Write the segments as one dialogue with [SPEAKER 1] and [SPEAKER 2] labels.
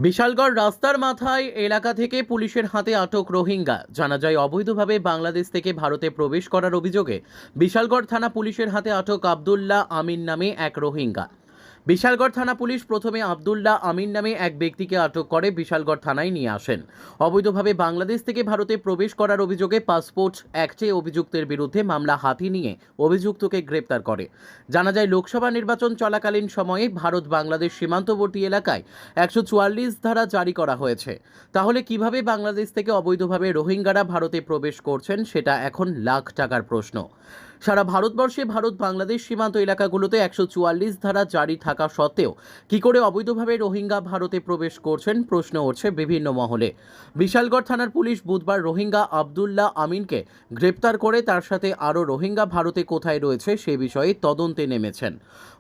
[SPEAKER 1] বিশালগড় রাস্তার মাথায় এলাকা থেকে পুলিশের হাতে আটক রোহিঙ্গা। জানা যায় অবৈধভাবে বাংলাদেশ থেকে ভারতে প্রবেশ করার অভিযোগে বিশালগড় থানা পুলিশের হাতে আটক আব্দুল্লাহ আমিন নামে এক রোহিঙ্গা। বিশালগড় থানা পুলিশ প্রথমে আব্দুল্লাহ আমিন নামে এক ব্যক্তিকে আটক করে বিশালগড় থানায় নিয়ে আসেন। অবৈধভাবে বাংলাদেশ থেকে ভারতে প্রবেশ করার অভিযোগে পাসপোর্ট অ্যাক্টে অভিযুক্তের বিরুদ্ধে মামলা হাতে নিয়ে অভিযুক্তকে গ্রেপ্তার করে। জানা যায় লোকসভা নির্বাচন চলাকালীন সময়ে ভারত বাংলাদেশ সীমান্তবর্তী এলাকায় 144 ধারা জারি করা হয়েছে। তাহলে কিভাবে বাংলাদেশ থেকে অবৈধভাবে রোহিঙ্গারা ভারতে প্রবেশ করছেন সেটা এখন লাখ টাকার প্রশ্ন। সারা ভারতবর্ষে ভারত বাংলাদেশ সীমান্ত এলাকাগুলোতে 144 ধারা জারি থাকা সত্ত্বেও কি করে অবৈধভাবে রোহিঙ্গা ভারতে প্রবেশ করছেন প্রশ্ন উঠছে বিভিন্ন মহলে। বিশালগড় থানার পুলিশ বুধবার রোহিঙ্গা আব্দুল্লাহ আমিনকে গ্রেপ্তার করে তার সাথে আরও রোহিঙ্গা ভারতে কোথায় রয়েছে সে বিষয়ে তদন্তে নেমেছেন।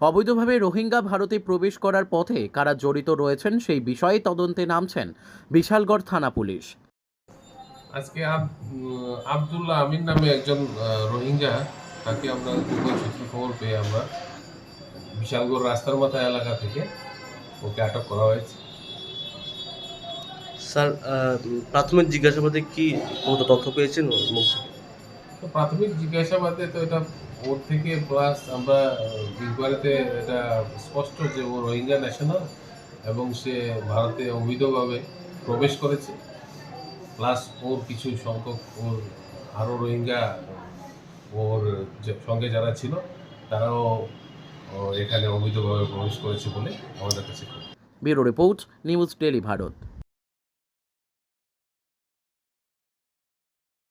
[SPEAKER 1] অবৈধভাবে রোহিঙ্গা ভারতে প্রবেশ করার পথে কারা জড়িত রয়েছেন সেই বিষয়ে তদন্তে নামছেন বিশালগড় থানা পুলিশ।
[SPEAKER 2] আজকে আব্দুল্লাহ আমিন নামে একজন রোহিঙ্গা, তাকে আমরা গোপন সূত্রে খবর পেয়ে আমরা বিশালগড় রাস্তার মাথা এলাকা থেকে ওকে আটক করা হয়েছে।
[SPEAKER 3] স্যার, প্রাথমিক জিজ্ঞাসাবাদে কি কোনো তথ্য পেয়েছেন মুখ থেকে?
[SPEAKER 2] তো প্রাথমিক জিজ্ঞাসাবাদে তো এটা ওর থেকে প্লাস আমরা ইনকোয়ারিতে এটা স্পষ্ট যে ও রোহিঙ্গা ন্যাশনাল এবং সে ভারতে অবৈধভাবে প্রবেশ করেছে। প্লাস ওর কিছু সংখ্যক ওর আরও রোহিঙ্গা ওর সঙ্গে যারা ছিল তারাও এখানে অবৈধভাবে প্রবেশ করেছে বলে আমাদের কাছে।
[SPEAKER 1] Bureau report, news daily Bharat.